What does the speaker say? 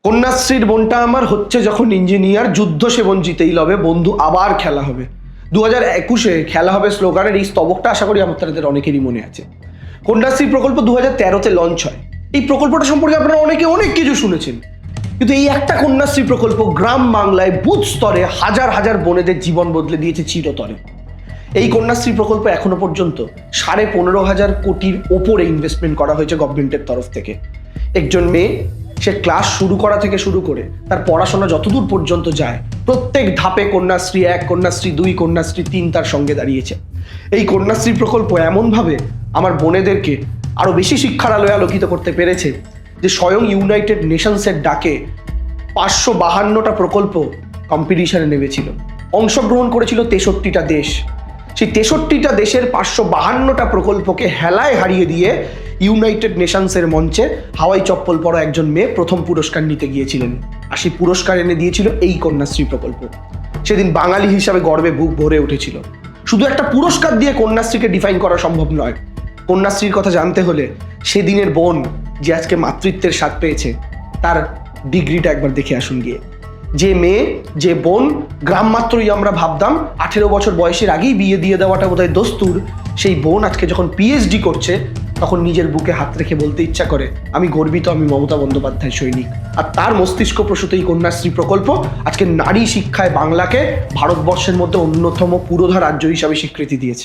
কন্যাশ্রীর বোনটা আমার হচ্ছে যখন ইঞ্জিনিয়ার, যুদ্ধ সে বোন জিতেই লবে, বন্ধু আবার খেলা হবে। 2021-এ খেলা হবে স্লোগানের এই স্তবকটা আশা করি আপনাদের অনেকেরই মনে আছে। কন্যাশ্রী প্রকল্প 2013-তে লঞ্চ হয়। এই প্রকল্পটা সম্পর্কে আপনারা অনেকে অনেক কিছু শুনেছেন, কিন্তু এই একটা কন্যাশ্রী প্রকল্প গ্রাম বাংলায় বুথ স্তরে হাজার হাজার বোনেদের জীবন বদলে দিয়েছে চিরতরে। এই কন্যাশ্রী প্রকল্প এখনো পর্যন্ত 15,500 কোটির ওপরে ইনভেস্টমেন্ট করা হয়েছে গভর্নমেন্টের তরফ থেকে। একজন মেয়ে সে ক্লাস শুরু করা থেকে শুরু করে তার পড়াশোনা যতদূর পর্যন্ত যায়, প্রত্যেক ধাপে কন্যাশ্রী 1, কন্যাশ্রী 2, কন্যাশ্রী 3 তার সঙ্গে দাঁড়িয়েছে। এই কন্যাশ্রী প্রকল্প এমনভাবে আমার বোনেদেরকে আরো বেশি শিক্ষার আলোয় আলোকিত করতে পেরেছে যে স্বয়ং ইউনাইটেড নেশনসের ডাকে 552টা প্রকল্প কম্পিটিশনে নেমেছিল। অংশগ্রহণ করেছিল 63টা দেশ। সেই 63টা দেশের 552টা প্রকল্পকে হেলায় হারিয়ে দিয়ে ইউনাইটেড নেশনসের মঞ্চে হাওয়াই চপ্পল পরা একজন মেয়ে প্রথম পুরস্কার নিতে গিয়েছিলেন, আর সেই পুরস্কার এনে দিয়েছিল এই কন্যাশ্রী প্রকল্প। সেদিন বাঙালি হিসাবে গর্বে বুক ভরে উঠেছিল। শুধু একটা পুরস্কার দিয়ে কন্যাশ্রীকে ডিফাইন করা সম্ভব নয়। কন্যাশ্রীর কথা জানতে হলে সেদিনের বোন যে আজকে মাতৃত্বের স্বাদ পেয়েছে তার ডিগ্রিটা একবার দেখে আসুন গিয়ে। যে মেয়ে, যে বোন গ্রাম মাত্রই আমরা ভাবতাম 18 বছর বয়সের আগেই বিয়ে দিয়ে দেওয়াটা বোধহয় দস্তুর, সেই বোন আজকে যখন পিএইচডি করছে তখন নিজের বুকে হাত রেখে বলতে ইচ্ছা করে আমি গর্বিত, আমি মমতা বন্দ্যোপাধ্যায় সৈনিক। আর তার মস্তিষ্ক প্রসূত এই কন্যাশ্রী প্রকল্প আজকে নারী শিক্ষায় বাংলাকে ভারতবর্ষের মধ্যে অন্যতম পুরোধা রাজ্য হিসাবে স্বীকৃতি দিয়েছে।